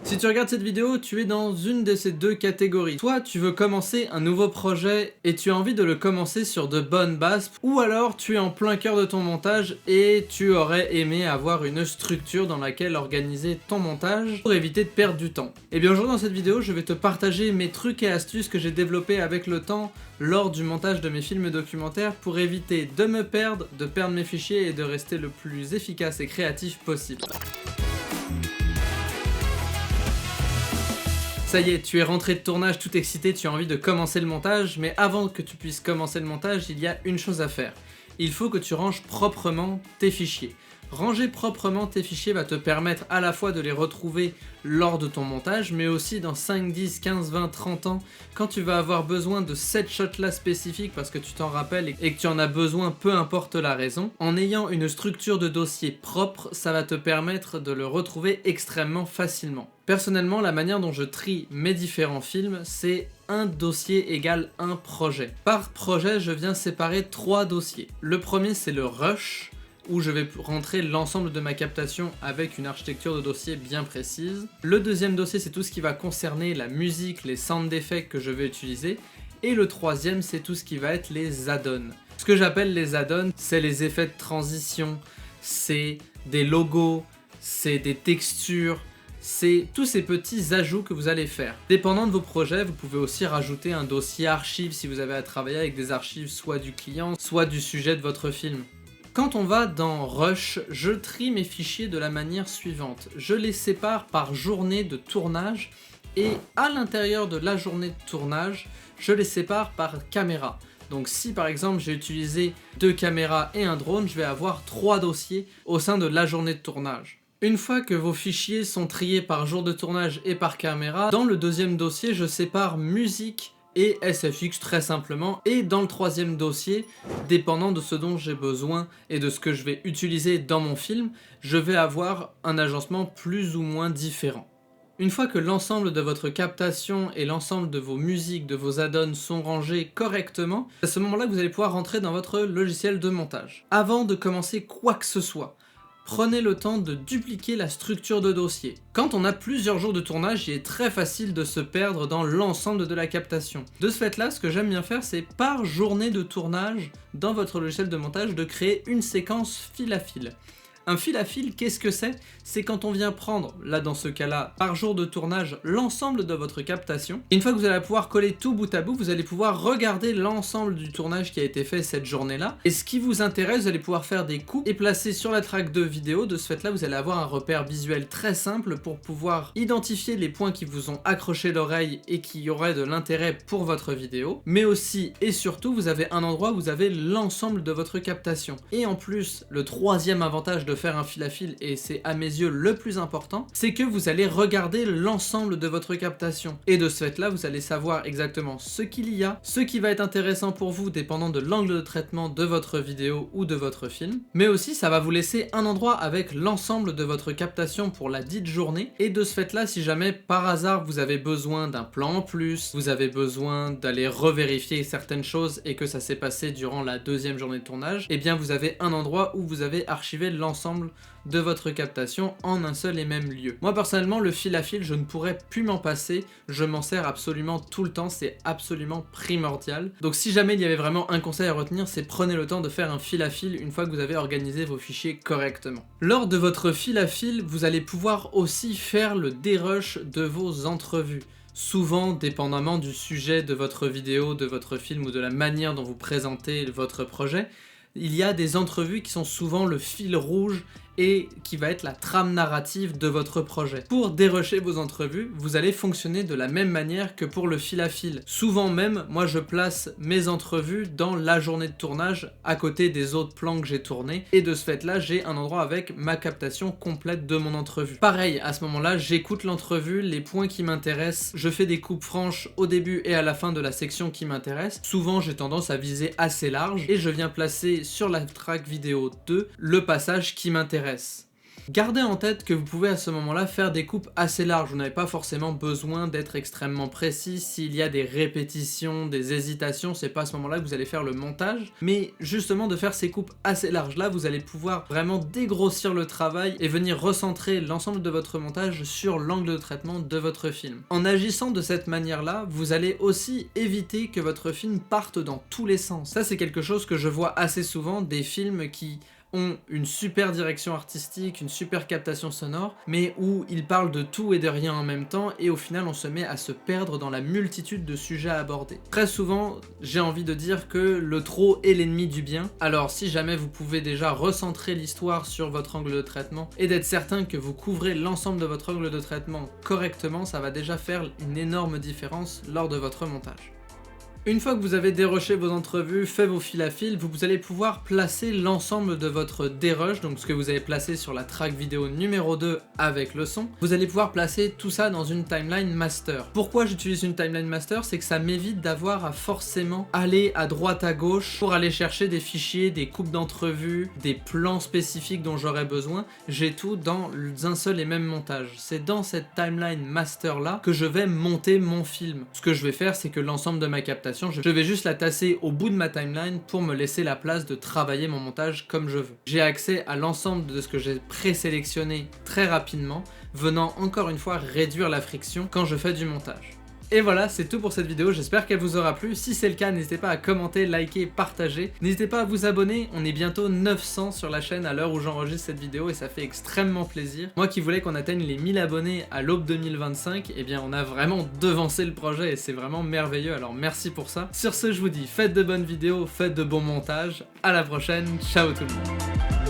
Si tu regardes cette vidéo, tu es dans une de ces deux catégories. Soit tu veux commencer un nouveau projet et tu as envie de le commencer sur de bonnes bases, ou alors tu es en plein cœur de ton montage et tu aurais aimé avoir une structure dans laquelle organiser ton montage pour éviter de perdre du temps. Et bien aujourd'hui dans cette vidéo, je vais te partager mes trucs et astuces que j'ai développés avec le temps lors du montage de mes films documentaires pour éviter de me perdre, de perdre mes fichiers et de rester le plus efficace et créatif possible. Ça y est, tu es rentré de tournage tout excité, tu as envie de commencer le montage, mais avant que tu puisses commencer le montage, il y a une chose à faire. Il faut que tu ranges proprement tes fichiers. Ranger proprement tes fichiers va te permettre à la fois de les retrouver lors de ton montage, mais aussi dans 5, 10, 15, 20, 30 ans, quand tu vas avoir besoin de cette shot-là spécifique parce que tu t'en rappelles et que tu en as besoin peu importe la raison. En ayant une structure de dossier propre, ça va te permettre de le retrouver extrêmement facilement. Personnellement, la manière dont je trie mes différents films, c'est un dossier égale un projet. Par projet, je viens séparer 3 dossiers. Le premier, c'est le rush, où je vais rentrer l'ensemble de ma captation avec une architecture de dossier bien précise. Le deuxième dossier, c'est tout ce qui va concerner la musique, les sound effects que je vais utiliser. Et le troisième, c'est tout ce qui va être les add-ons. Ce que j'appelle les add-ons, c'est les effets de transition, c'est des logos, c'est des textures, c'est tous ces petits ajouts que vous allez faire. Dépendant de vos projets, vous pouvez aussi rajouter un dossier archive si vous avez à travailler avec des archives soit du client, soit du sujet de votre film. Quand on va dans Rush, je trie mes fichiers de la manière suivante. Je les sépare par journée de tournage et à l'intérieur de la journée de tournage, je les sépare par caméra. Donc si par exemple j'ai utilisé 2 caméras et un drone, je vais avoir 3 dossiers au sein de la journée de tournage. Une fois que vos fichiers sont triés par jour de tournage et par caméra, dans le deuxième dossier, je sépare musique et SFX très simplement, et dans le troisième dossier, dépendant de ce dont j'ai besoin et de ce que je vais utiliser dans mon film, je vais avoir un agencement plus ou moins différent. Une fois que l'ensemble de votre captation et l'ensemble de vos musiques, de vos add-ons sont rangés correctement, c'est à ce moment-là que vous allez pouvoir rentrer dans votre logiciel de montage. Avant de commencer quoi que ce soit, prenez le temps de dupliquer la structure de dossier. Quand on a plusieurs jours de tournage, il est très facile de se perdre dans l'ensemble de la captation. De ce fait-là, ce que j'aime bien faire, c'est par journée de tournage, dans votre logiciel de montage, de créer une séquence fil à fil. Un fil à fil, qu'est-ce que c'est? C'est quand on vient prendre, là dans ce cas-là, par jour de tournage, l'ensemble de votre captation. Et une fois que vous allez pouvoir coller tout bout à bout, vous allez pouvoir regarder l'ensemble du tournage qui a été fait cette journée-là. Et ce qui vous intéresse, vous allez pouvoir faire des coupes et placer sur la track de vidéo. De ce fait-là, vous allez avoir un repère visuel très simple pour pouvoir identifier les points qui vous ont accroché l'oreille et qui auraient de l'intérêt pour votre vidéo. Mais aussi et surtout, vous avez un endroit où vous avez l'ensemble de votre captation. Et en plus, le troisième avantage de faire un fil à fil, et c'est à mes yeux le plus important, c'est que vous allez regarder l'ensemble de votre captation. Et de ce fait-là, vous allez savoir exactement ce qu'il y a, ce qui va être intéressant pour vous dépendant de l'angle de traitement de votre vidéo ou de votre film. Mais aussi, ça va vous laisser un endroit avec l'ensemble de votre captation pour la dite journée. Et de ce fait-là, si jamais par hasard vous avez besoin d'un plan en plus, vous avez besoin d'aller revérifier certaines choses et que ça s'est passé durant la deuxième journée de tournage, eh bien vous avez un endroit où vous avez archivé l'ensemble de votre captation en un seul et même lieu. Moi personnellement, le fil à fil, je ne pourrais plus m'en passer, je m'en sers absolument tout le temps, c'est absolument primordial. Donc si jamais il y avait vraiment un conseil à retenir, c'est prenez le temps de faire un fil à fil une fois que vous avez organisé vos fichiers correctement. Lors de votre fil à fil, vous allez pouvoir aussi faire le dérush de vos entrevues. Souvent, dépendamment du sujet de votre vidéo, de votre film ou de la manière dont vous présentez votre projet, il y a des entrevues qui sont souvent le fil rouge et qui va être la trame narrative de votre projet. Pour dérusher vos entrevues, vous allez fonctionner de la même manière que pour le fil à fil. Souvent même, moi je place mes entrevues dans la journée de tournage à côté des autres plans que j'ai tournés et de ce fait-là, j'ai un endroit avec ma captation complète de mon entrevue. Pareil, à ce moment-là, j'écoute l'entrevue, les points qui m'intéressent, je fais des coupes franches au début et à la fin de la section qui m'intéresse. Souvent, j'ai tendance à viser assez large et je viens placer sur la track vidéo 2 le passage qui m'intéresse. Gardez en tête que vous pouvez à ce moment-là faire des coupes assez larges, vous n'avez pas forcément besoin d'être extrêmement précis. S'il y a des répétitions, des hésitations, c'est pas à ce moment-là que vous allez faire le montage, mais justement de faire ces coupes assez larges là, vous allez pouvoir vraiment dégrossir le travail et venir recentrer l'ensemble de votre montage sur l'angle de traitement de votre film. En agissant de cette manière-là, vous allez aussi éviter que votre film parte dans tous les sens. Ça, c'est quelque chose que je vois assez souvent, des films qui ont une super direction artistique, une super captation sonore, mais où ils parlent de tout et de rien en même temps, et au final on se met à se perdre dans la multitude de sujets à aborder. Très souvent, j'ai envie de dire que le trop est l'ennemi du bien, alors si jamais vous pouvez déjà recentrer l'histoire sur votre angle de traitement, et d'être certain que vous couvrez l'ensemble de votre angle de traitement correctement, ça va déjà faire une énorme différence lors de votre montage. Une fois que vous avez dérushé vos entrevues, fait vos fils à fil, vous allez pouvoir placer l'ensemble de votre dérush, donc ce que vous avez placé sur la track vidéo numéro 2 avec le son, vous allez pouvoir placer tout ça dans une timeline master. Pourquoi j'utilise une timeline master? C'est que ça m'évite d'avoir à forcément aller à droite à gauche pour aller chercher des fichiers, des coupes d'entrevues, des plans spécifiques dont j'aurais besoin. J'ai tout dans un seul et même montage. C'est dans cette timeline master là que je vais monter mon film. Ce que je vais faire, c'est que l'ensemble de ma captation, je vais juste la tasser au bout de ma timeline pour me laisser la place de travailler mon montage comme je veux. J'ai accès à l'ensemble de ce que j'ai présélectionné très rapidement, venant encore une fois réduire la friction quand je fais du montage. Et voilà, c'est tout pour cette vidéo, j'espère qu'elle vous aura plu. Si c'est le cas, n'hésitez pas à commenter, liker, partager. N'hésitez pas à vous abonner, on est bientôt 900 sur la chaîne à l'heure où j'enregistre cette vidéo et ça fait extrêmement plaisir. Moi qui voulais qu'on atteigne les 1000 abonnés à l'aube 2025, eh bien on a vraiment devancé le projet et c'est vraiment merveilleux, alors merci pour ça. Sur ce, je vous dis, faites de bonnes vidéos, faites de bons montages, à la prochaine, ciao tout le monde.